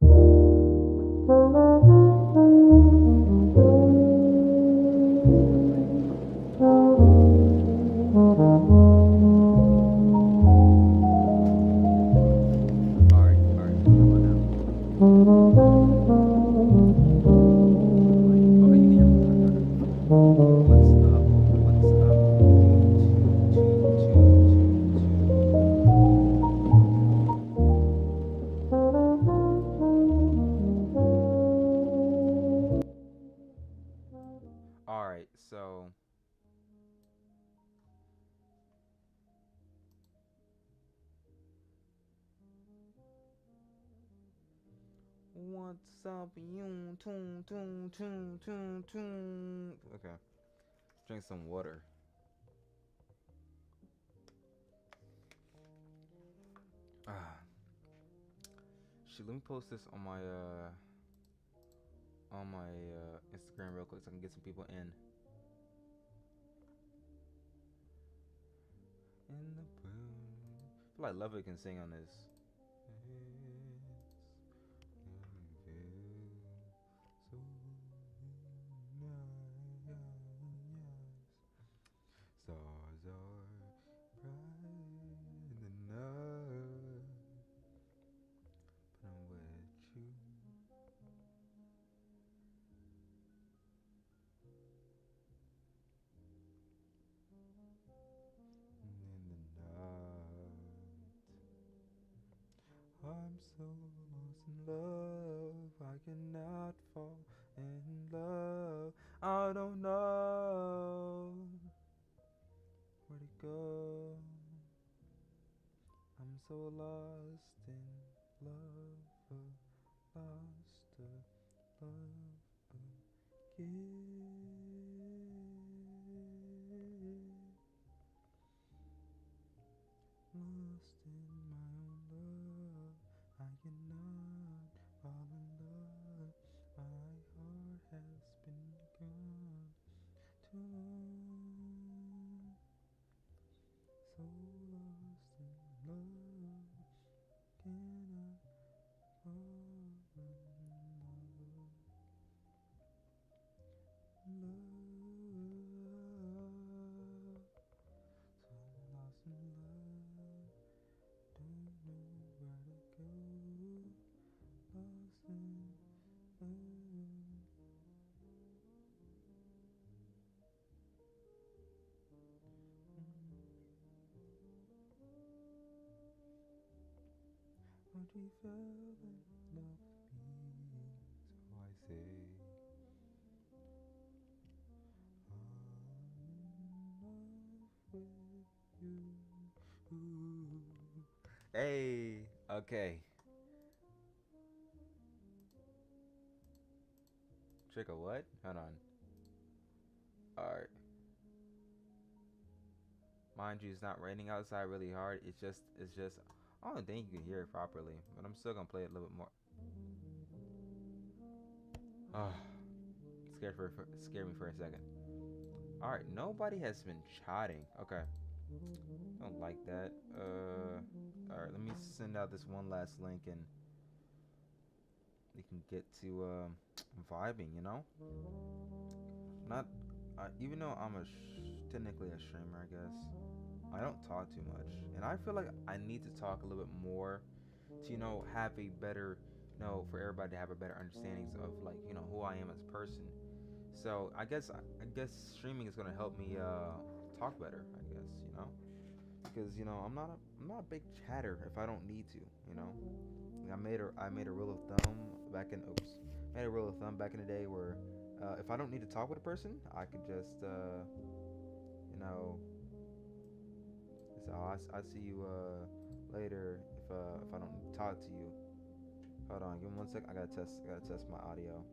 All right. How about now? Okay, you can hear me. Okay. What's up? What's up? Two. All right. So what's up, you? Tune. Okay. Drink some water. Ah. Let me post this on my Instagram real quick so I can get some people in. In the boom. I feel like Leva can sing on this. Stars are bright in the night, but I'm with you. In the night, I'm so lost in love. I cannot fall in love. I don't know where to go. I'm so lost in love, lost love again. Lost in my own love, I cannot fall in love. My heart has been gone too long. So lost in love, cannot fall in love. Love, so lost in love, don't know where to go. Lost in love. But you fell in love with me, so I say I'm in love with you. Ooh. Hey, okay. Trick or what? Hold on. Alright. Mind you, it's not raining outside really hard. It's just. I don't think you can hear it properly, but I'm still gonna play it a little bit more. Ah, scared me for a second. All right, nobody has been chatting. Okay, don't like that. All right, let me send out this one last link and we can get to vibing. Not even though I'm technically a streamer, I guess I don't talk too much, and I feel like I need to talk a little bit more to have a better for everybody to have a better understanding of like who I am as a person. So I guess streaming is gonna help me talk better. I guess because I'm not a big chatter if I don't need to. I made a rule of thumb back in oops made a rule of thumb back in the day where if I don't need to talk with a person, I could just you know say, oh, I see you later if I don't talk to you. Hold on, give me 1 sec. I gotta test my audio.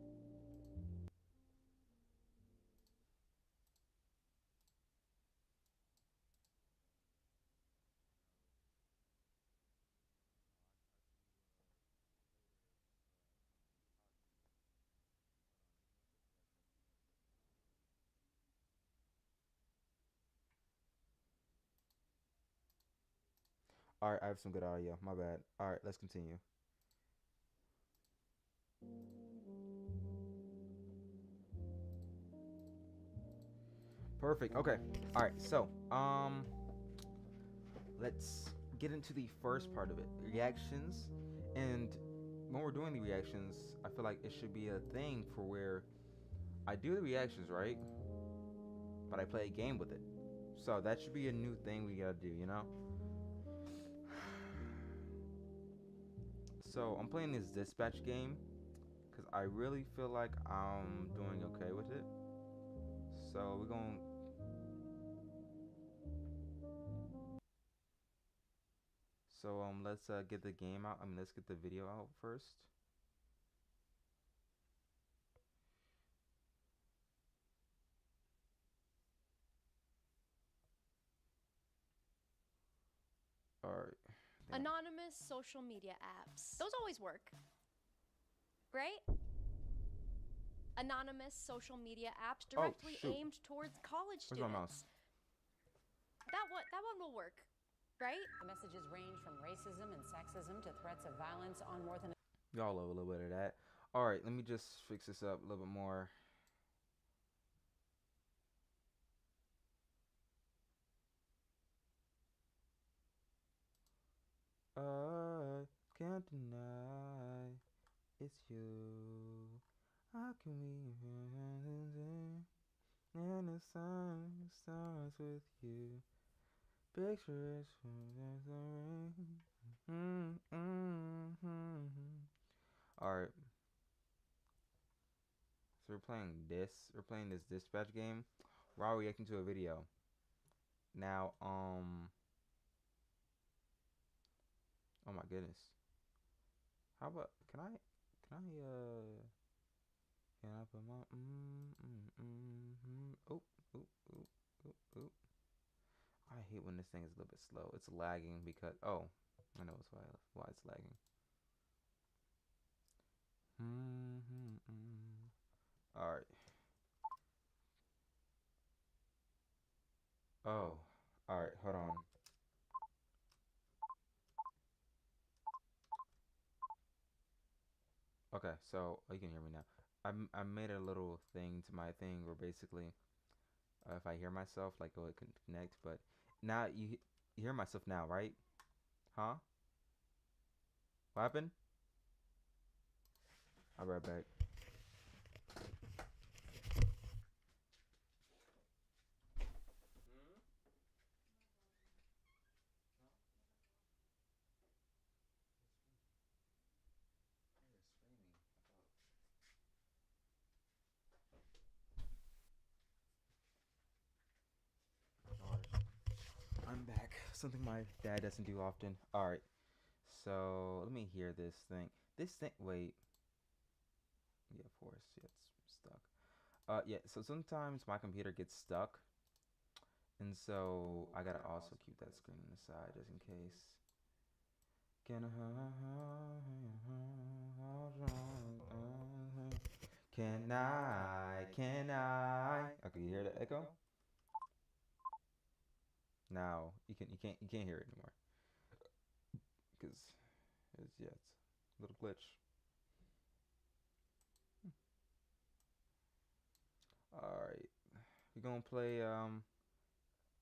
All right, I have some good audio. My bad. All right, let's continue. Perfect. Okay. All right. So, let's get into the first part of it, reactions. And when we're doing the reactions, I feel like it should be a thing for where I do the reactions, right? But I play a game with it. So that should be a new thing we gotta do, you know? So I'm playing this dispatch game because I really feel like I'm doing okay with it. So we're going. So let's get the game out. I mean, let's get the video out first. All right. Damn. Anonymous social media apps. Those always work, right? Anonymous social media apps directly aimed towards college Where's my students. mouse? That one will work, right? The messages range from racism and sexism to threats of violence on more than Y'all love a little bit of that. All right, let me just fix this up a little bit more. I can't deny it's you. How can we and the sun starts with you. Pictures from the rain. All right. So we're playing this. We're playing this dispatch game while reacting to a video. Now, oh my goodness. How about can I put my oh oh oh oh oh. I hate when this thing is a little bit slow. It's lagging because I know it's why it's lagging. All right. Oh, all right. Hold on. Okay, so you can hear me now. I made a little thing to my thing where basically, if I hear myself, like it can connect. But now you hear myself now, right? Huh? What happened? I'll be right back. I'm back. Something my dad doesn't do often. All right. So let me hear this thing. This thing. Wait. Yeah, of course. Yeah, it's stuck. Yeah. So sometimes my computer gets stuck, and so I gotta also keep that screen on the side just in case. Can I? Can I? Okay, you hear the echo? Now you can't hear it anymore because it's a little glitch. All right, we're gonna play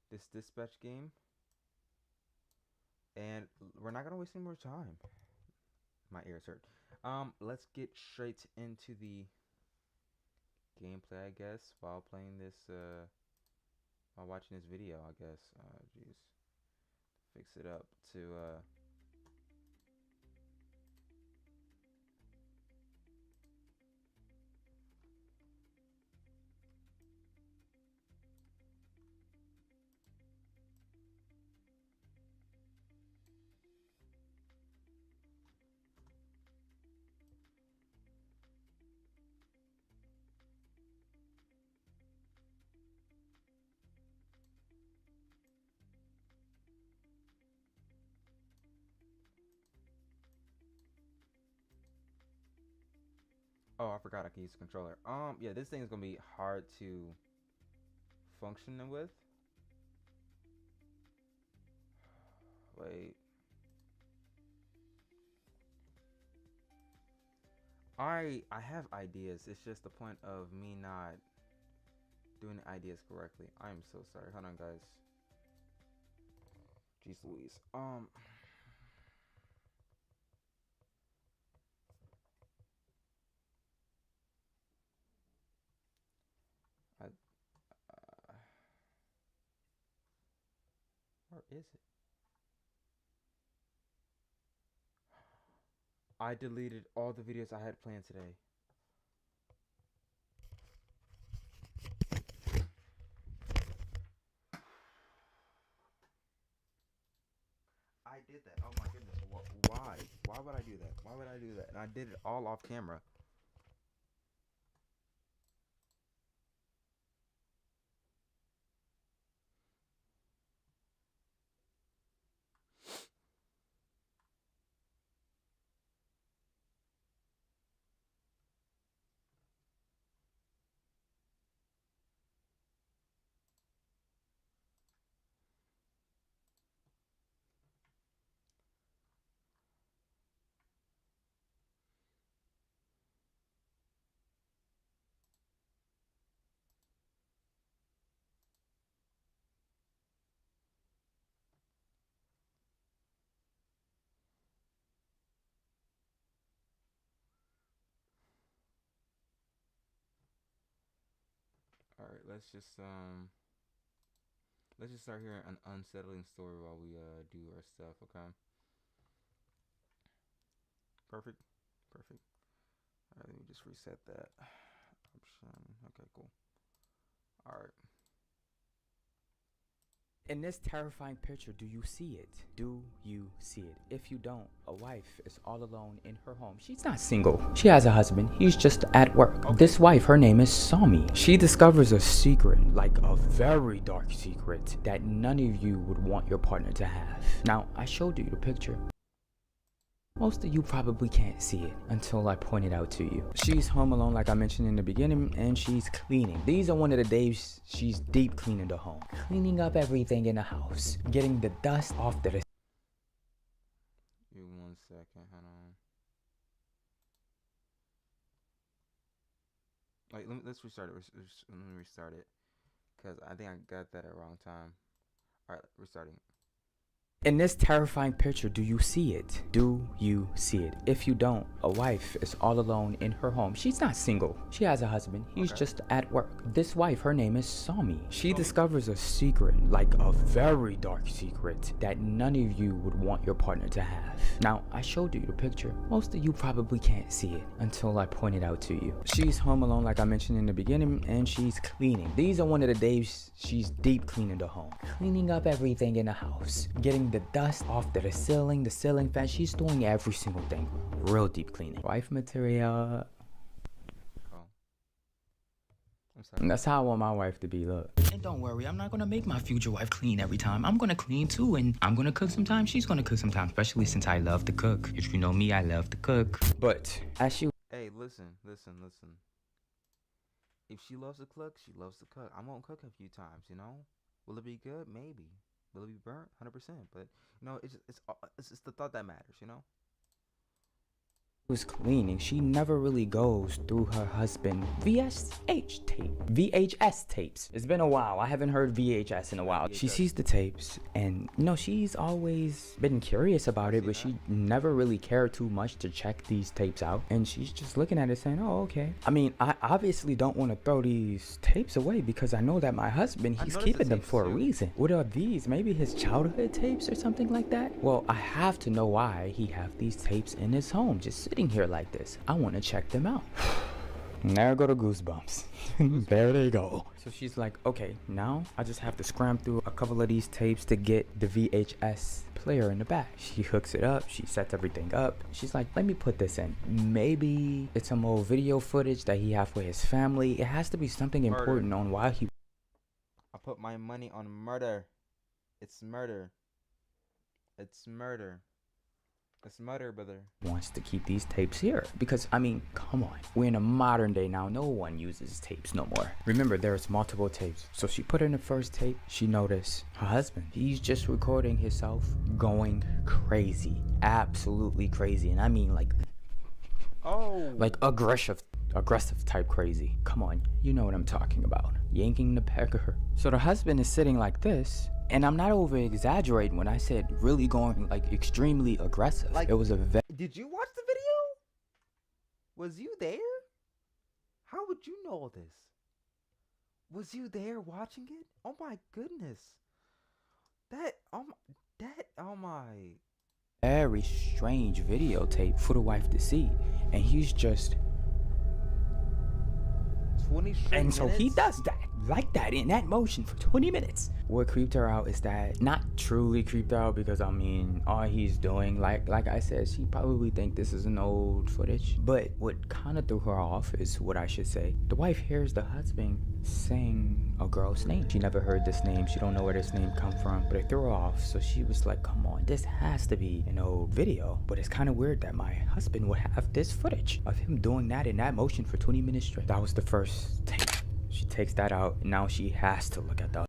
this dispatch game, and we're not gonna waste any more time. My ears hurt. Let's get straight into the gameplay, I guess, while playing this while watching this video, I guess. Jeez, fix it up to Oh, I forgot I can use the controller. Yeah, this thing is gonna be hard to function with. Wait. I have ideas. It's just the point of me not doing the ideas correctly. I'm so sorry. Hold on, guys. Jeez Louise. I, where is it? I deleted all the videos I had planned today. I did that. Oh my goodness. Why? Why would I do that? Why would I do that? And I did it all off camera. All right, let's just start hearing an unsettling story while we do our stuff, okay? Perfect. Perfect. All right, let me just reset that option. Okay, cool. All right. In this terrifying picture, do you see it? Do you see it? If you don't, a wife is all alone in her home. She's not single. She has a husband. He's just at work. Okay. This wife, her name is Sami. She discovers a secret, like a very dark secret, that none of you would want your partner to have. Now, I showed you the picture. Most of you probably can't see it until I point it out to you. She's home alone like I mentioned in the beginning, and she's cleaning. These are one of the days she's deep cleaning the home. Cleaning up everything in the house. Getting the dust off the... Give me 1 second, hold on. Wait, let's restart it. Let me restart it. Because I think I got that at the wrong time. Alright, restarting. In this terrifying picture, do you see it? Do you see it? If you don't, a wife is all alone in her home. She's not single. She has a husband. He's just at work. This wife, her name is Sami. She discovers a secret, like a very dark secret, that none of you would want your partner to have. Now, I showed you the picture. Most of you probably can't see it until I point it out to you. She's home alone like I mentioned in the beginning, and she's cleaning. These are one of the days she's deep cleaning the home. Cleaning up everything in the house. Getting the dust off the ceiling fan. She's doing every single thing. Real deep cleaning. Wife material. Oh. I'm sorry. That's how I want my wife to be, look. And don't worry, I'm not gonna make my future wife clean every time. I'm gonna clean too, and I'm gonna cook sometimes. She's gonna cook sometimes, especially since I love to cook. If you know me, I love to cook. But as she... Hey, listen. If she loves to cook, she loves to cook. I'm gonna cook a few times, you know? Will it be good? Maybe. Will it be burnt? 100%. But you know, it's the thought that matters, you know. Was cleaning, she never really goes through her husband VHS tapes. It's been a while. I haven't heard VHS in a while. She sees the tapes, and you know, she's always been curious about it, but she never really cared too much to check these tapes out. And she's just looking at it saying, oh, okay. I mean, I obviously don't want to throw these tapes away because I know that my husband, he's keeping them for a reason. What are these? Maybe his childhood tapes or something like that? Well, I have to know why he have these tapes in his home, just sitting here like this. I want to check them out. There go the goosebumps. There they go. So she's like, okay, now I just have to scram through a couple of these tapes to get the VHS player in the back. She hooks it up. She sets everything up. She's like, let me put this in. Maybe it's some old video footage that he have with his family. It has to be something important on why he... I put my money on murder. It's murder. It's murder. It's murder, brother. Wants to keep these tapes here because, I mean, come on, we're in a modern day now. No one uses tapes no more. Remember, there's multiple tapes. So she put in the first tape. She noticed her husband, he's just recording himself going crazy, absolutely crazy. And I mean, like aggressive aggressive type crazy. Come on, you know what I'm talking about. Yanking the pecker. So the husband is sitting like this, and I'm not over exaggerating when I said really going like extremely aggressive. Like, it was a did you watch the video? Was you there? How would you know this? Was you there watching it? Oh my goodness. Oh my. very strange videotape for the wife to see, and he's just 20 straight and so he minutes? does that like that in that motion for 20 minutes. What creeped her out is that, not truly creeped out, because I mean all he's doing, like I said, she probably think this is an old footage, but what kind of threw her off is, what I should say, the wife hears the husband saying a girl's name. She never heard this name, she don't know where this name come from, but it threw her off. So she was like, come on, this has to be an old video. But it's kind of weird that my husband would have this footage of him doing that in that motion for 20 minutes straight. That was the first tape. She takes that out, and now she has to look at the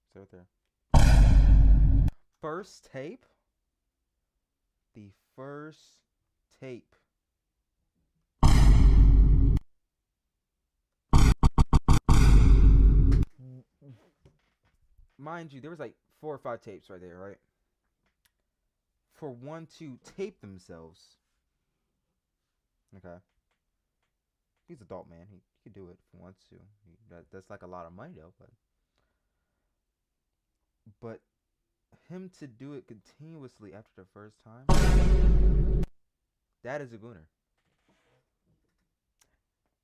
Stay right there. First tape? The first tape. Mind you, there was like 4 or 5 tapes right there, right? For one to tape themselves. Okay. He's an adult, man. He could do it if he wants to. That's like a lot of money though, but him to do it continuously after the first time, that is a gooner.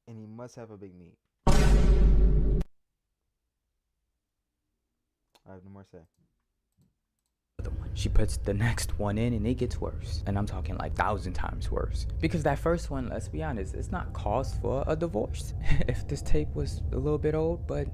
And he must have a big meat. I have no more to say. She puts the next one in, and it gets worse, and I'm talking like 1,000 times worse, because that first one, let's be honest, it's not cause for a divorce. If this tape was a little bit old, but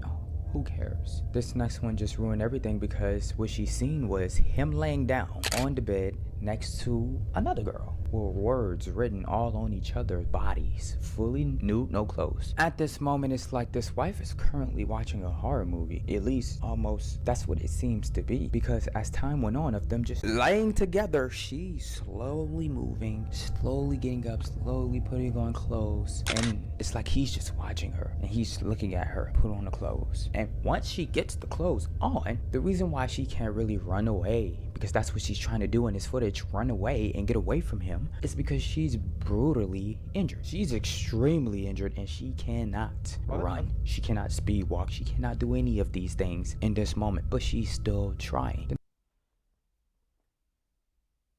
who cares? This next one just ruined everything, because what she seen was him laying down on the bed next to another girl, with words written all on each other's bodies, fully nude, no clothes. At this moment, it's like this wife is currently watching a horror movie. At least, almost, that's what it seems to be, because as time went on of them just laying together, she's slowly moving, slowly getting up, slowly putting on clothes, and it's like he's just watching her, and he's looking at her put on the clothes. And once she gets the clothes on, the reason why she can't really run away, because that's what she's trying to do in this footage, run away and get away from him, is because she's brutally injured. She's extremely injured, and she cannot run. She cannot speed walk. She cannot do any of these things in this moment, but she's still trying.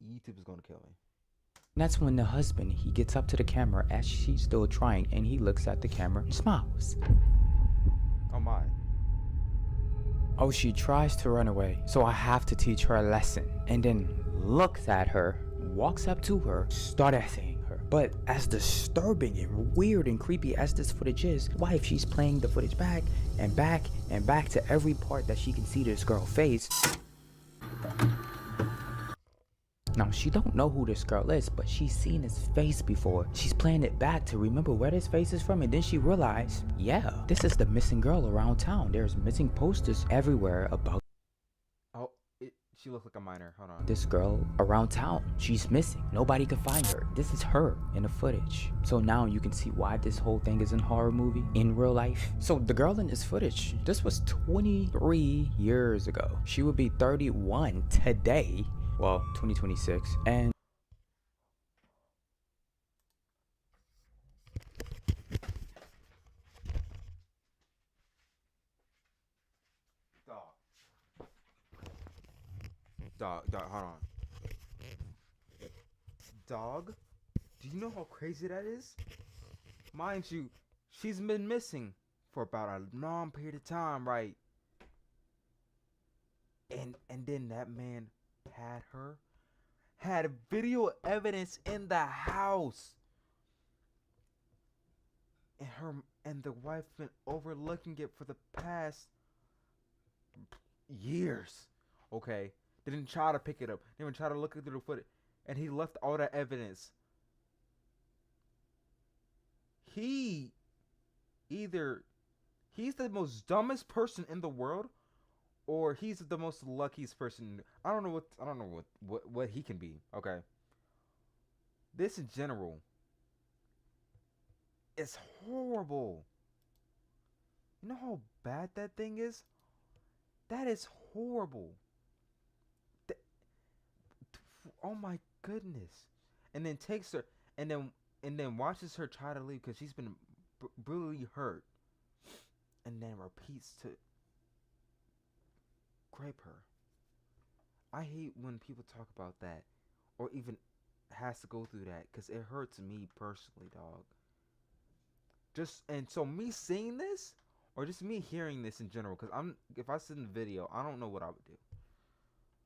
YouTube is gonna kill me. And that's when the husband, he gets up to the camera as she's still trying, and he looks at the camera and smiles. Oh my. Oh, she tries to run away, so I have to teach her a lesson. And then looks at her, walks up to her, start asking her. But as disturbing and weird and creepy as this footage is, why, if she's playing the footage back and back and back to every part that she can see this girl's face. Now, she don't know who this girl is, but she's seen his face before. She's playing it back to remember where this face is from, and then she realized, yeah, this is the missing girl around town. There's missing posters everywhere about she looks like a minor. Hold on. this girl around town. She's missing. Nobody can find her. This is her in the footage. So now you can see why this whole thing is a horror movie in real life. So the girl in this footage, this was 23 years ago. She would be 31 today. Well, 2026. And Dog, hold on. Dog? Do you know how crazy that is? Mind you, she's been missing for about a long period of time, right? And then that man had video evidence in the house. And the wife been overlooking it for the past years. Okay? They didn't try to pick it up. They didn't try to look through the footage. And he left all that evidence. He's the most dumbest person in the world, or he's the most luckiest person. I don't know what he can be. Okay. This in general is horrible. You know how bad that thing is? That is horrible. Th- oh my goodness. And then takes her and then watches her try to leave because she's been brutally hurt. And then repeats to grape her. I hate when people talk about that or even has to go through that because it hurts me personally, dog. Just and so me seeing this or just me hearing this in general, because if I see the video, I don't know what I would do.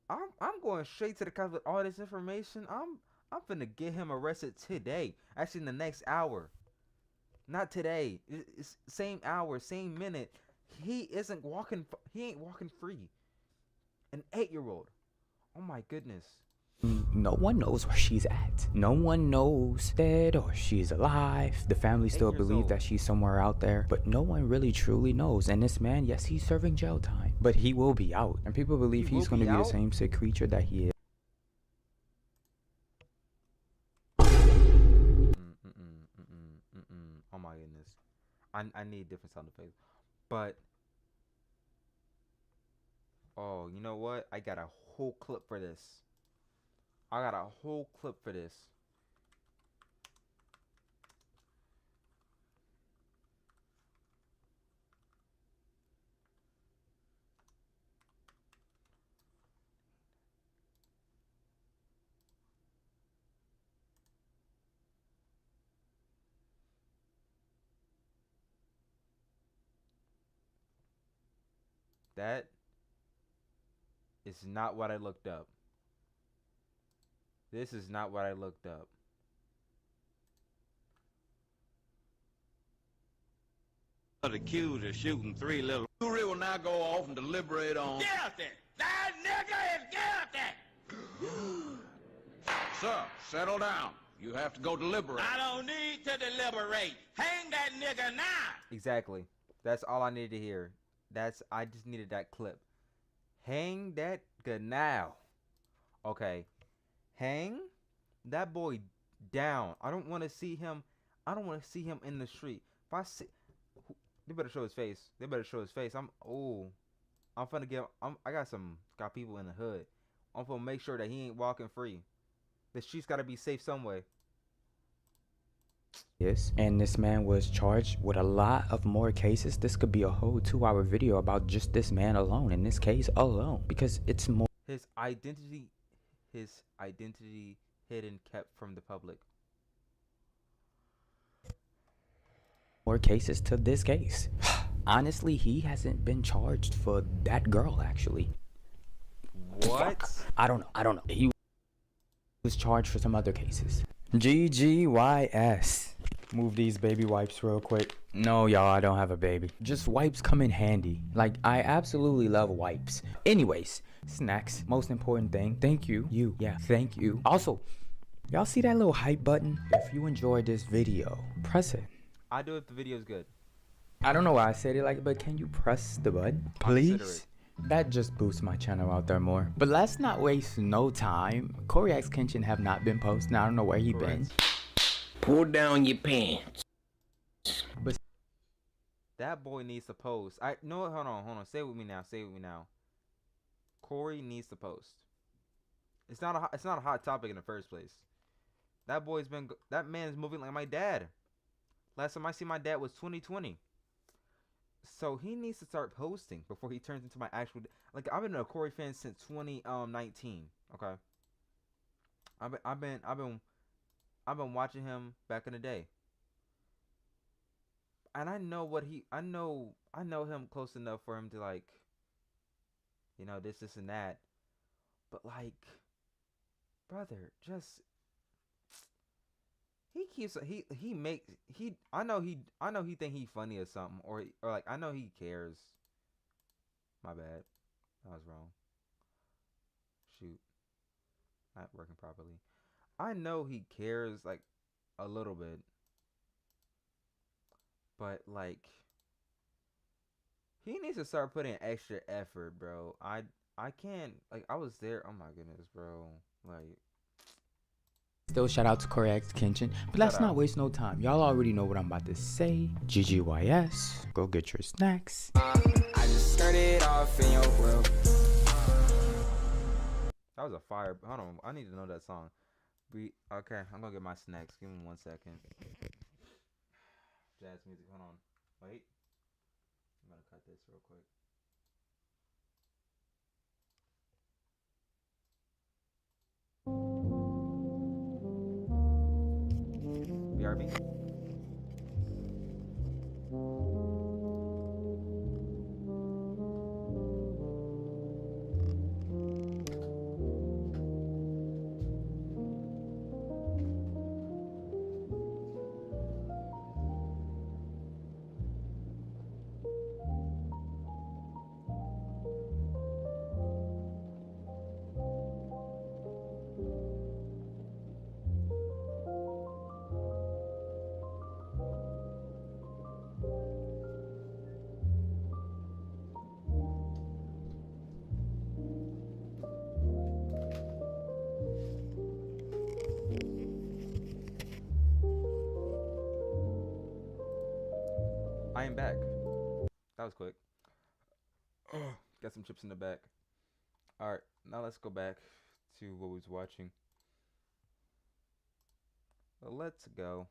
I'm going straight to the cops with all this information. I'm finna get him arrested today. Actually, in the next hour. Not today. It's same hour, same minute. He isn't walking. He ain't walking free. An 8-year-old. Oh my goodness. No one knows where she's at. No one knows dead or she's alive. The family still believe that she's somewhere out there, but no one really truly knows. And this man, yes, he's serving jail time, but he will be out. And people believe he's going to be the same sick creature that he is. Oh my goodness. I need different sound effects. But oh, you know what? I got a whole clip for this. I got a whole clip for this. That is not what I looked up. This is not what I looked up. Accused of shooting 3 little. Jury will now go off and deliberate on. Guilty! That nigga is guilty! Sir, settle down. You have to go deliberate. I don't need to deliberate. Hang that nigga now! Exactly. That's all I needed to hear. I just needed that clip. Hang that good now. Okay. Hang that boy down. I don't want to see him. I don't want to see him in the street. If I see, they better show his face. They better show his face. I'm finna get. I got people in the hood. I'm gonna make sure that he ain't walking free. The streets gotta be safe some way. Yes, and this man was charged with a lot of more cases. This could be a whole 2-hour video about just this man alone, in this case alone, because it's more. His identity hidden, kept from the public. More cases to this case. Honestly, he hasn't been charged for that girl, actually. What? Fuck. I don't know. He was charged for some other cases. GGYS. Move these baby wipes real quick. No, y'all, I don't have a baby. Just wipes come in handy. Like, I absolutely love wipes. Anyways, snacks, most important thing. Thank you. Thank you. Also, y'all see that little hype button? If you enjoyed this video, press it. I do if the video's good. I don't know why I said it like, but can you press the button, please? That just boosts my channel out there more. But let's not waste no time. Corey X Kenshin have not been posting. I don't know where he been. Pull down your pants. But that boy needs to post. No, hold on. Say it with me now. Corey needs to post. It's not a hot topic in the first place. That man is moving like my dad. Last time I see my dad was 2020. So he needs to start posting before he turns into my actual. Like, I've been a Corey fan since 2019. Okay. I've been watching him back in the day. And I know him close enough for him to, like, this and that. But, like, brother, just I know he think he funny or something, or like, I know he cares. My bad. I was wrong. Shoot. Not working properly. I know he cares, like, a little bit. But, like, he needs to start putting extra effort, bro. I can't, like, I was there. Oh my goodness, bro. Like, Still shout out to Corey X Kitchen. But let's not waste no time. Y'all already know what I'm about to say. GGYS. Go get your snacks. I just started off in your world. That was a fire. Hold on, I need to know that song. Okay, I'm gonna get my snacks. Give me 1 second. Jazz music. Hold on. Wait. I'm gonna cut this real quick. BRB. I am back. That was quick. Got some chips in the back. Alright, now let's go back to what we was watching. Let's go.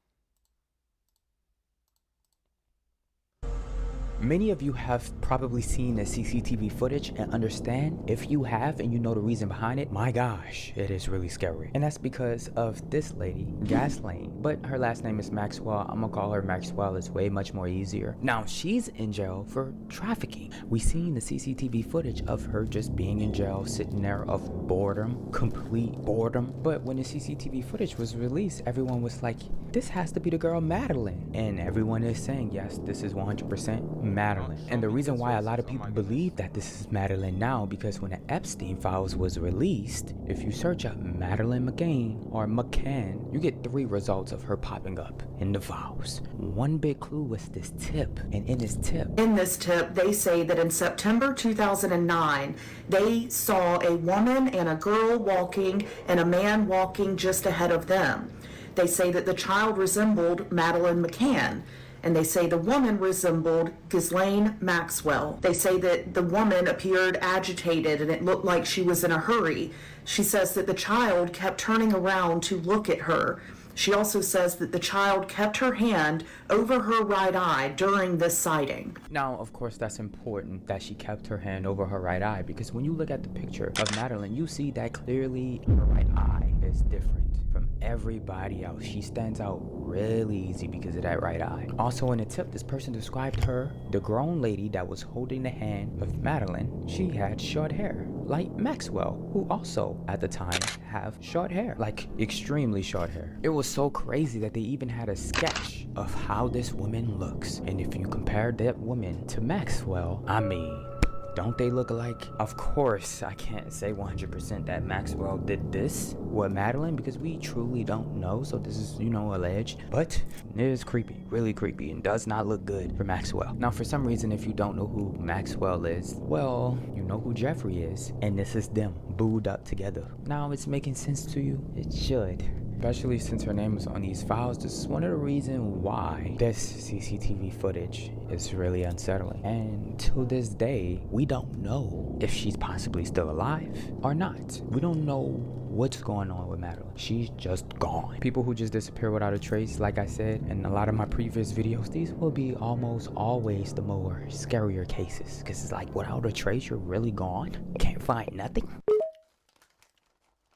Many of you have probably seen the CCTV footage and understand. If you have and you know the reason behind it, my gosh, it is really scary. And that's because of this lady, Gaslane. But her last name is Maxwell. I'm gonna call her Maxwell. It's way much more easier. Now, she's in jail for trafficking. We seen the CCTV footage of her just being in jail, sitting there of boredom, complete boredom. But when the CCTV footage was released, everyone was like, this has to be the girl Madeline. And everyone is saying, yes, this is 100% Madeline. And the reason why a lot of people believe that this is Madeline now, because when the Epstein files was released, if you search up Madeline McCain or McCann, you get 3 results of her popping up in the files. One big clue was this tip, and in this tip, they say that in September 2009, they saw a woman and a girl walking and a man walking just ahead of them. They say that the child resembled Madeline McCann, and they say the woman resembled Ghislaine Maxwell. They say that the woman appeared agitated and it looked like she was in a hurry. She says that the child kept turning around to look at her. She also says that the child kept her hand over her right eye during this sighting. Now, of course, that's important that she kept her hand over her right eye, because when you look at the picture of Madeline, you see that clearly her right eye is different from everybody else. She stands out really easy because of that right eye. Also in the tip, this person described her, the grown lady that was holding the hand of Madeline, she had short hair, like Maxwell, who also at the time have short hair, like extremely short hair. It was so crazy that they even had a sketch of how this woman looks. And if you compare that woman to Maxwell, I mean, don't they look alike? Of course, I can't say 100% that Maxwell did this with Madeline because we truly don't know. So this is, alleged. But it is creepy, really creepy, and does not look good for Maxwell. Now, for some reason, if you don't know who Maxwell is, well, you know who Jeffrey is. And this is them, booed up together. Now, it's making sense to you? It should. Especially since her name is on these files. This is one of the reasons why this CCTV footage is really unsettling. And to this day, we don't know if she's possibly still alive or not. We don't know what's going on with Madeline. She's just gone. People who just disappear without a trace, like I said in a lot of my previous videos, these will be almost always the more scarier cases. Because it's like, without a trace, you're really gone? Can't find nothing?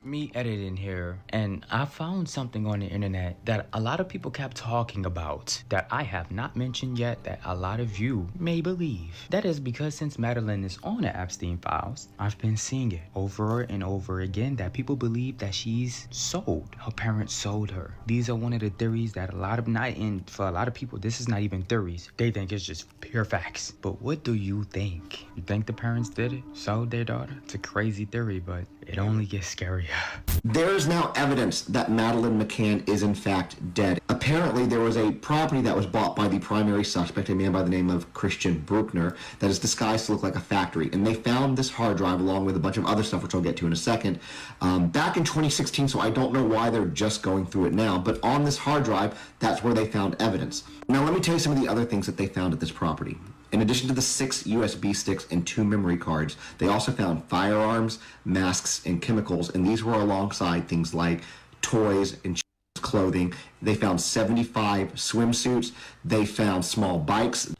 Me editing here, and I found something on the internet that a lot of people kept talking about that I have not mentioned yet, that a lot of you may believe. That is because since Madeline is on the Epstein files, I've been seeing it over and over again that people believe that she's sold. Her parents sold her. These are one of the theories that for a lot of people, this is not even theories. They think it's just pure facts. But what do you think? You think the parents did it? Sold their daughter? It's a crazy theory, but it only gets scarier. There is now evidence that Madeleine McCann is in fact dead. Apparently, there was a property that was bought by the primary suspect, a man by the name of Christian Bruckner, that is disguised to look like a factory. And they found this hard drive along with a bunch of other stuff, which I'll get to in a second, back in 2016, so I don't know why they're just going through it now. But on this hard drive, that's where they found evidence. Now, let me tell you some of the other things that they found at this property. In addition to the 6 USB sticks and 2 memory cards, they also found firearms, masks, and chemicals, and these were alongside things like toys and clothing. They found 75 swimsuits. They found small bikes.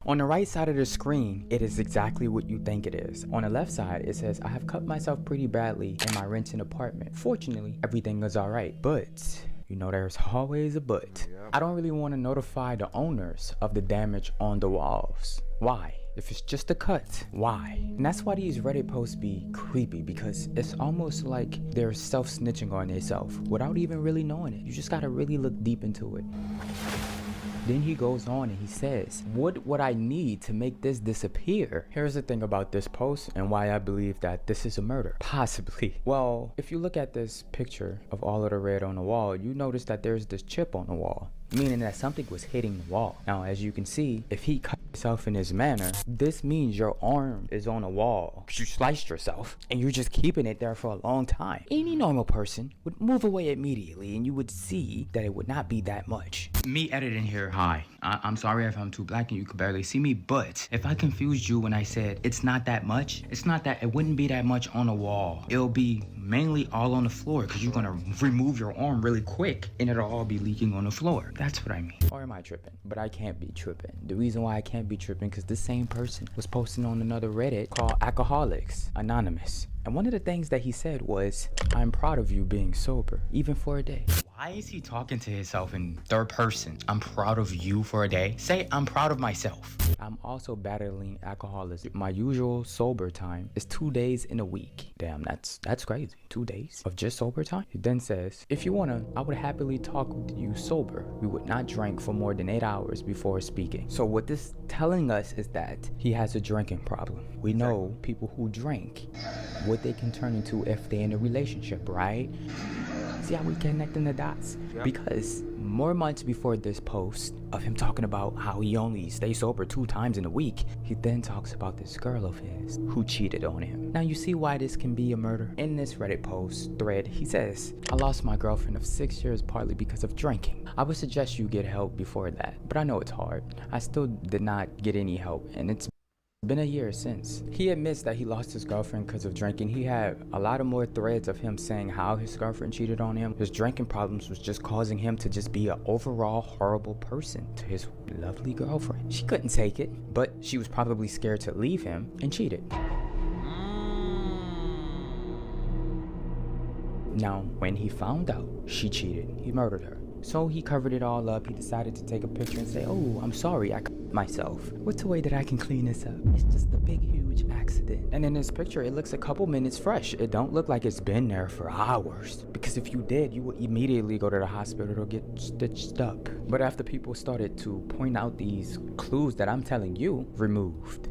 On the right side of the screen, it is exactly what you think it is. On the left side, it says, I have cut myself pretty badly in my rented apartment. Fortunately, everything is alright, but you know there's always a but. I don't really want to notify the owners of the damage on the walls. Why? If it's just a cut, why? And that's why these Reddit posts be creepy, because it's almost like they're self-snitching on themselves without even really knowing it. You just gotta really look deep into it. Then he goes on and he says, what would I need to make this disappear? Here's the thing about this post and why I believe that this is a murder. Possibly. Well, if you look at this picture of all of the red on the wall, you notice that there's this chip on the wall, meaning that something was hitting the wall. Now, as you can see, if he cut himself in this manner, this means your arm is on a wall. You sliced yourself and you're just keeping it there for a long time. Any normal person would move away immediately and you would see that it would not be that much. Me editing here, hi. I'm sorry if I'm too black and you could barely see me, but if I confused you when I said it's not that much, it's not that, it wouldn't be that much on a wall. It'll be mainly all on the floor because you're gonna remove your arm really quick and it'll all be leaking on the floor. That's what I mean. Or am I tripping? But I can't be tripping. The reason why I can't be tripping because this same person was posting on another Reddit called Alcoholics Anonymous. And one of the things that he said was, I'm proud of you being sober, even for a day. Why is he talking to himself in third person? I'm proud of you for a day. Say, I'm proud of myself. I'm also battling alcoholism. My usual sober time is 2 days in a week. Damn, that's crazy. 2 days of just sober time? He then says, if you wanna, I would happily talk with you sober. We would not drink for more than 8 hours before speaking. So what this telling us is that he has a drinking problem. We know people who drink, what they can turn into if they're in a relationship, right? See how we connecting the dots? Yep. Because more months before this post of him talking about how he only stays sober 2 times in a week, he then talks about this girl of his who cheated on him. Now you see why this can be a murder. In this Reddit post thread, he says, I lost my girlfriend of 6 years partly because of drinking. I would suggest you get help before that, but I know it's hard. I still did not get any help, and it's been a year since. He admits that he lost his girlfriend because of drinking. He had a lot of more threads of him saying how his girlfriend cheated on him. His drinking problems was just causing him to just be an overall horrible person to his lovely girlfriend. She couldn't take it, but she was probably scared to leave him and cheated. Now, when he found out she cheated, he murdered her. So he covered it all up. He decided to take a picture and say, oh, I'm sorry, I cut myself. What's a way that I can clean this up? It's just a big, huge accident. And in this picture, it looks a couple minutes fresh. It don't look like it's been there for hours. Because if you did, you would immediately go to the hospital to get stitched up. But after people started to point out these clues that I'm telling you, removed.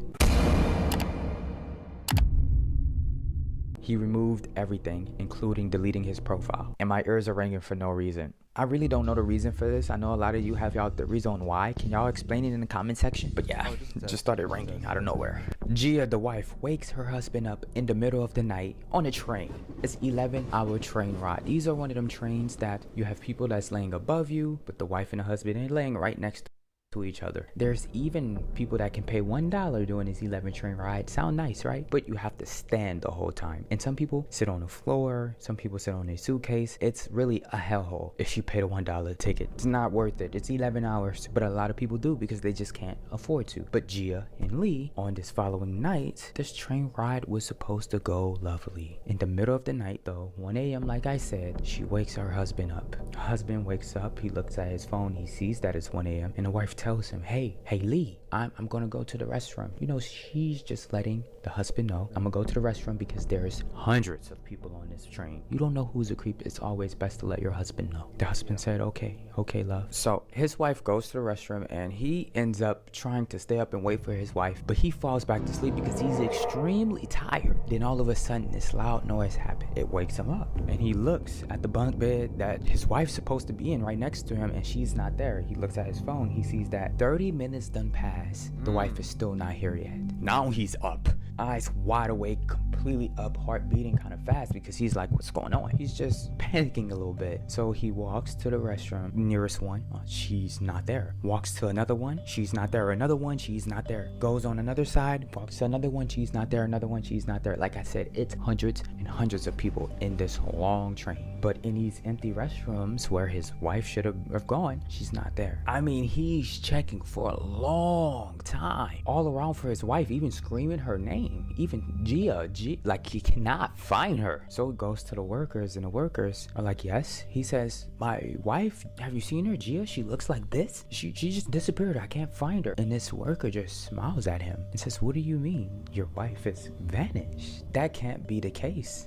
He removed everything, including deleting his profile. And my ears are ringing for no reason. I really don't know the reason for this. I know a lot of you have y'all theories on why. Can y'all explain it in the comment section? But yeah, it just started ringing out of nowhere. Gia, the wife, wakes her husband up in the middle of the night on a train. It's 11-hour train ride. These are one of them trains that you have people that's laying above you, but the wife and the husband are laying right next to each other. There's even people that can pay $1 doing this 11 train ride. Sound nice, right? But you have to stand the whole time. And some people sit on the floor. Some people sit on their suitcase. It's really a hellhole if you pay the $1 ticket. It's not worth it. It's 11 hours. But a lot of people do because they just can't afford to. But Gia and Lee, on this following night, this train ride was supposed to go lovely. In the middle of the night though, 1 a.m. like I said, she wakes her husband up. Her husband wakes up. He looks at his phone. He sees that it's 1 a.m. and the wife tells him, hey Lee, I'm gonna go to the restroom. You know, she's just letting the husband know, I'm gonna go to the restroom because there's hundreds of people on this train. You don't know who's a creep. It's always best to let your husband know. The husband said, okay, love. So his wife goes to the restroom and he ends up trying to stay up and wait for his wife, but he falls back to sleep because he's extremely tired. Then all of a sudden this loud noise happens. It wakes him up and he looks at the bunk bed that his wife's supposed to be in right next to him, and she's not there. He looks at his phone. He sees that 30 minutes done pass. The wife is still not here yet. Now he's up, eyes wide awake, completely up, heart beating kind of fast because he's like, what's going on? He's just panicking a little bit. So he walks to the restroom, nearest one. She's not there. Walks to another one. She's not there. Another one. She's not there. Goes on another side. Walks to another one. She's not there. Another one. She's not there. Like I said, it's hundreds and hundreds of people in this long train. But in these empty restrooms where his wife should have gone, she's not there. I mean, he's checking for a long time all around for his wife, even screaming her name, even Gia, like he cannot find her. So he goes to the workers, and the workers are like, yes. He says, my wife, have you seen her, Gia? She looks like this. She just disappeared. I can't find her. And this worker just smiles at him and says, what do you mean your wife has vanished? That can't be the case.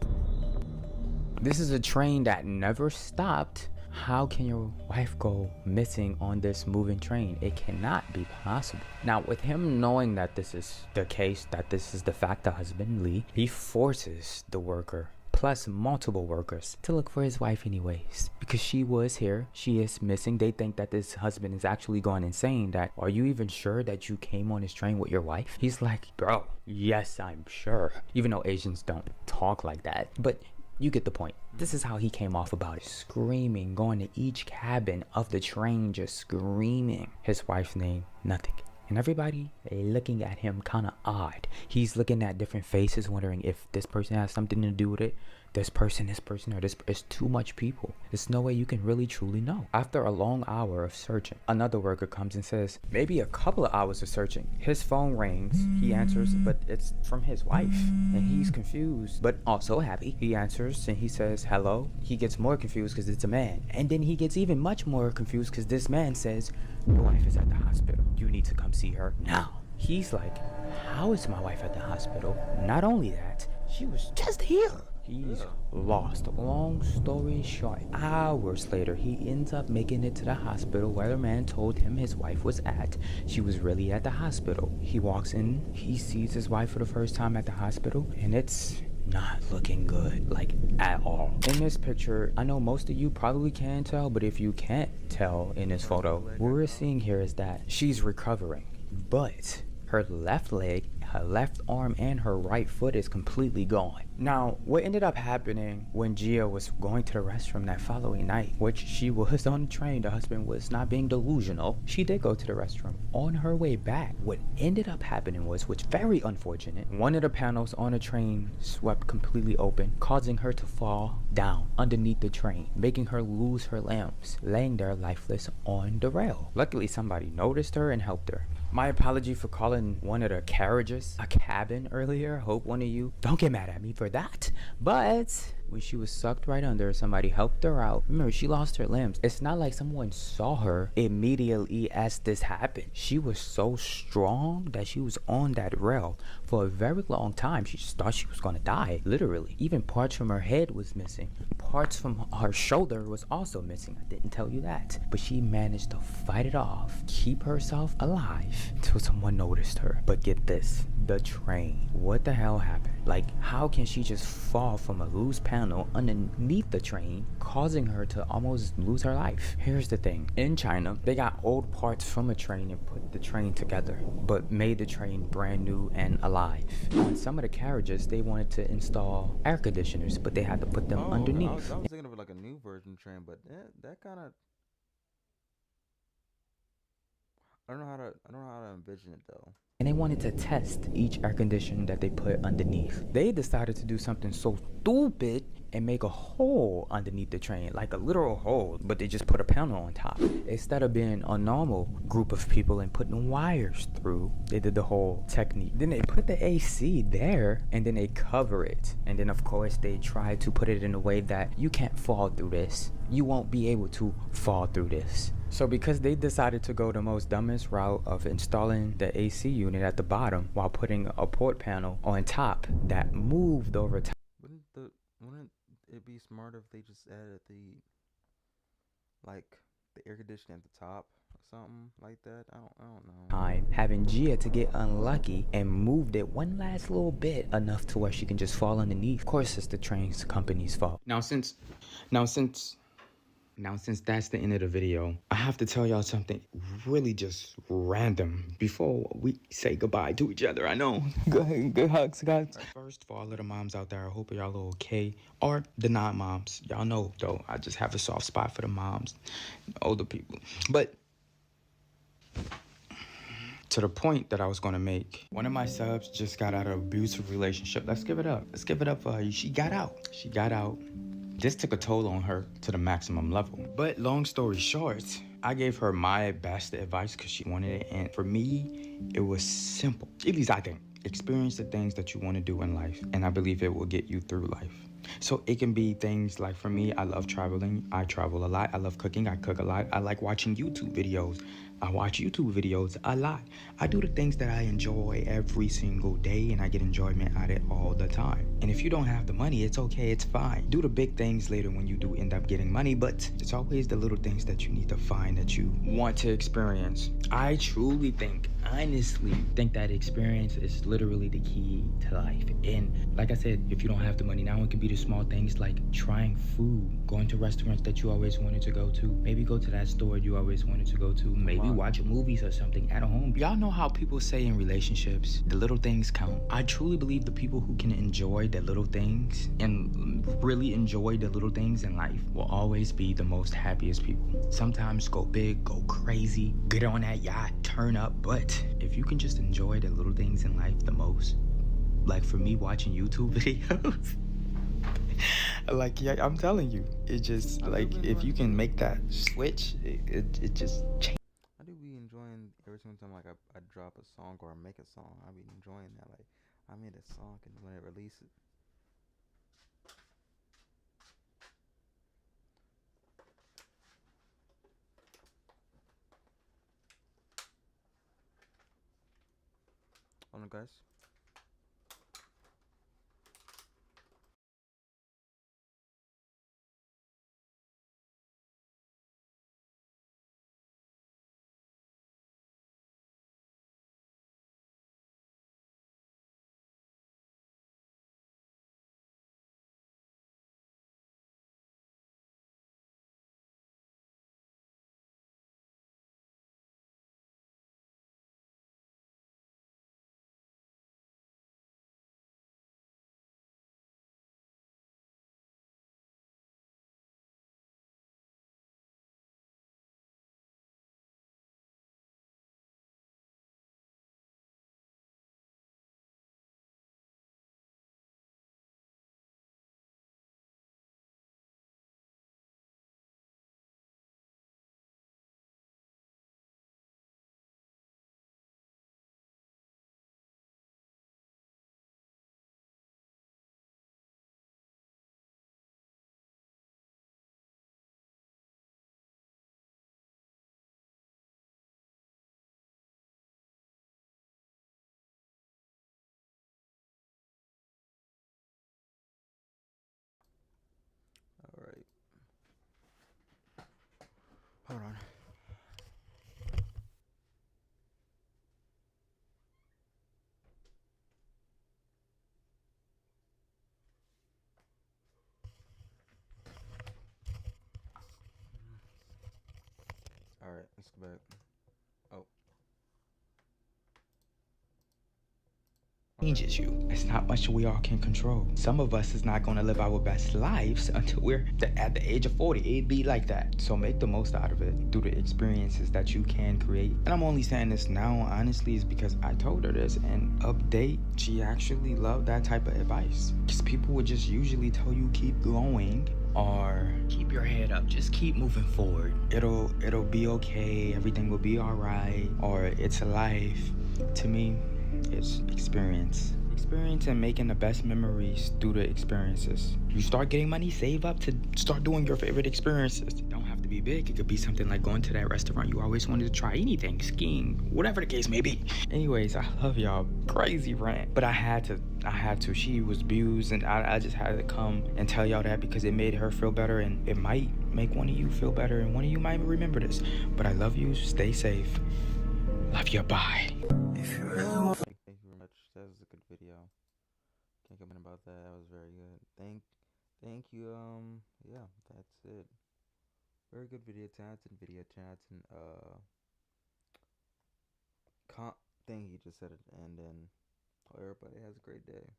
This is a train that never stopped. How can your wife go missing on this moving train? It cannot be possible. Now, with him knowing that this is the case, that this is the fact, the husband Lee, he forces the worker plus multiple workers to look for his wife anyways, because she was here, she is missing. They think that this husband is actually going insane. That, are you even sure that you came on this train with your wife? He's like, bro, yes, I'm sure. Even though Asians don't talk like that, but you get the point. This is how he came off about it. Screaming, going to each cabin of the train, just screaming his wife's name, nothing. And everybody looking at him kind of odd. He's looking at different faces, wondering if this person has something to do with it. This person, or this. It's too much people. There's no way you can really truly know. After a long hour of searching, another worker comes and says, maybe a couple of hours of searching. His phone rings. He answers, but it's from his wife. And he's confused, but also happy. He answers and he says, hello. He gets more confused because it's a man. And then he gets even much more confused because this man says, your wife is at the hospital. You need to come see her now. He's like, how is my wife at the hospital? Not only that, she was just here. He's lost. Long story short, hours later, he ends up making it to the hospital where the man told him his wife was at. She was really at the hospital. He walks in, he sees his wife for the first time at the hospital, and it's not looking good, like at all. In this picture, I know most of you probably can tell, but if you can't tell in this photo, what we're seeing here is that she's recovering, but her left leg, her left arm, and her right foot is completely gone. Now, what ended up happening when Gia was going to the restroom that following night, which she was on the train, the husband was not being delusional, she did go to the restroom. On her way back, what ended up happening was, which very unfortunate, one of the panels on the train swept completely open, causing her to fall down underneath the train, making her lose her limbs, laying there lifeless on the rail. Luckily, somebody noticed her and helped her. My apology for calling one of the carriages a cabin earlier. Hope one of you don't get mad at me for that. But when she was sucked right under, somebody helped her out. Remember, she lost her limbs. It's not like someone saw her immediately as this happened. She was so strong that she was on that rail for a very long time. She just thought she was gonna die, literally. Even parts from her head was missing. Parts from her shoulder was also missing. I didn't tell you that. But she managed to fight it off, keep herself alive until someone noticed her. But get this, the train. What the hell happened? Like, how can she just fall from a loose panel underneath the train, causing her to almost lose her life? Here's the thing. In China, they got old parts from a train and put the train together, but made the train brand new and alive. On some of the carriages, they wanted to install air conditioners, but they had to put them underneath. I was thinking of like a new version train, but that kind of, I don't know how to envision it though. And they wanted to test each air conditioner that they put underneath. They decided to do something so stupid and make a hole underneath the train, like a literal hole, but they just put a panel on top. Instead of being a normal group of people and putting wires through, they did the whole technique. Then they put the AC there, and then they cover it. And then of course they try to put it in a way that you can't fall through this. You won't be able to fall through this. So because they decided to go the most dumbest route of installing the AC unit at the bottom while putting a port panel on top that moved over time. Wouldn't it be smarter if they just added the air conditioning at the top or something like that? I don't know. Time having Gia to get unlucky and moved it one last little bit enough to where she can just fall underneath. Of course it's the train company's fault. Now since that's the end of the video, I have to tell y'all something really just random before we say goodbye to each other. I know. Good hugs, guys. First, for all of the moms out there, I hope y'all are okay. Or the non-moms. Y'all know, though, I just have a soft spot for the moms, older people. But to the point that I was going to make, one of my subs just got out of an abusive relationship. Let's give it up. Let's give it up for her. She got out. This took a toll on her to the maximum level. But long story short, I gave her my best advice because she wanted it. And for me, it was simple. At least I think. Experience the things that you want to do in life. And I believe it will get you through life. So it can be things like, for me, I love traveling. I travel a lot. I love cooking. I cook a lot. I like watching YouTube videos. I watch YouTube videos a lot. I do the things that I enjoy every single day, and I get enjoyment out of it all the time. And if you don't have the money, it's okay, it's fine. Do the big things later when you do end up getting money, but it's always the little things that you need to find that you want to experience. I truly honestly think that experience is literally the key to life. And like I said, if you don't have the money now, it can be the small things like trying food, going to restaurants that you always wanted to go to, maybe go to that store you always wanted to go to, maybe watch movies or something at home. Y'all know how people say in relationships, the little things count. I truly believe the people who can enjoy the little things and really enjoy the little things in life will always be the most happiest people. Sometimes go big, go crazy, get on that yacht, turn up, but if you can just enjoy the little things in life the most, like for me watching YouTube videos, like, yeah, I'm telling you, it just, like, if you can make that switch, it just changes. I do be enjoying every single time I drop a song or I make a song. I be enjoying that. Like, I made a song and when it releases. Hold on, guys. All right. Hold on. All right, let's go back. Oh. changes you. It's not much we all can control. Some of us is not gonna live our best lives until we're at the age of 40. It'd be like that. So make the most out of it through the experiences that you can create. And I'm only saying this now, honestly, is because I told her this, and update, she actually loved that type of advice. Because people would just usually tell you keep going, or keep your head up, just keep moving forward. It'll be okay, everything will be alright, or it's a life. To me, it's experience and making the best memories through the experiences. You start getting money, save up to start doing your favorite experiences. It don't have to be big. It could be something like going to that restaurant you always wanted to try, anything, skiing, whatever the case may be. Anyways, I love y'all. Crazy rant, but I had to. She was abused, and I just had to come and tell y'all that because it made her feel better, and it might make one of you feel better, and one of you might remember this. But I love you. Stay safe. Love you. Bye. Thank you very much. That was a good video. Can't complain about that. That was very good. Thank you. Yeah, that's it. Very good video chats and thing he just said it, and then everybody has a great day.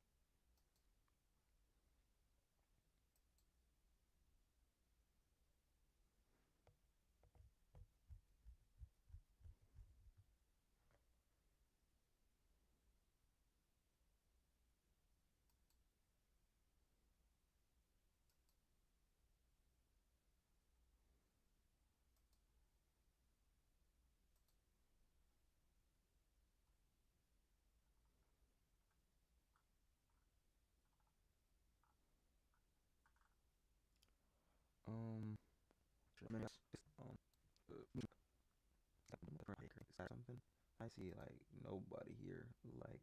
Um, something. I see like nobody here. Like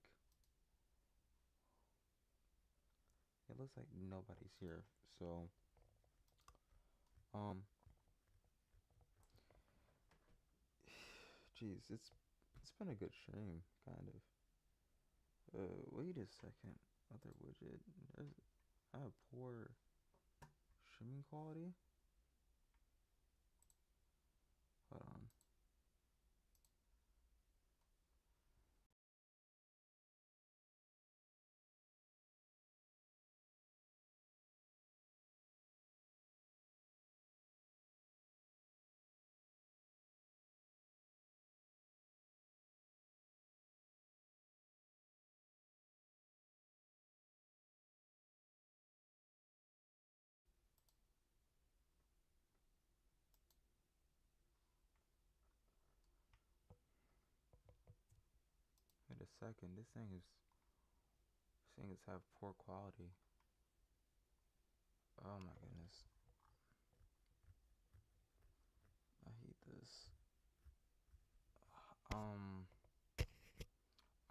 it looks like nobody's here. So um, jeez, it's been a good stream, kind of. Wait a second. Other widget. I have poor streaming quality. Hold on. Wait a second. This thing is have poor quality. Oh my goodness. I hate this. Um.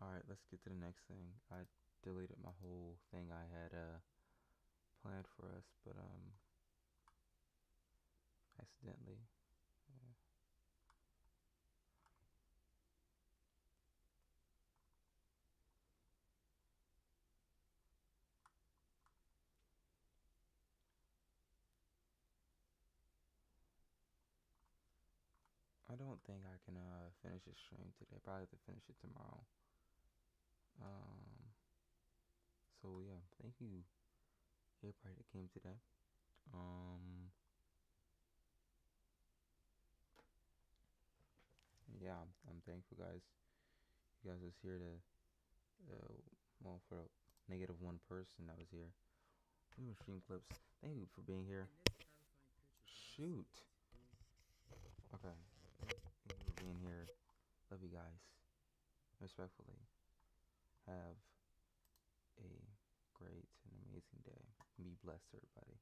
All right. Let's get to the next thing. I deleted my whole thing I had planned for us, but accidentally. Yeah. I don't think I can finish this stream today. Probably have to finish it tomorrow. Um. So yeah, thank you everybody that came today. Um. Yeah, I'm thankful, guys. You guys was here to well, for a negative one person that was here. Even stream clips. Thank you for being here. Shoot. Okay. Thank you for being here. Love you guys. Respectfully. Have a great and amazing day. Be blessed, everybody.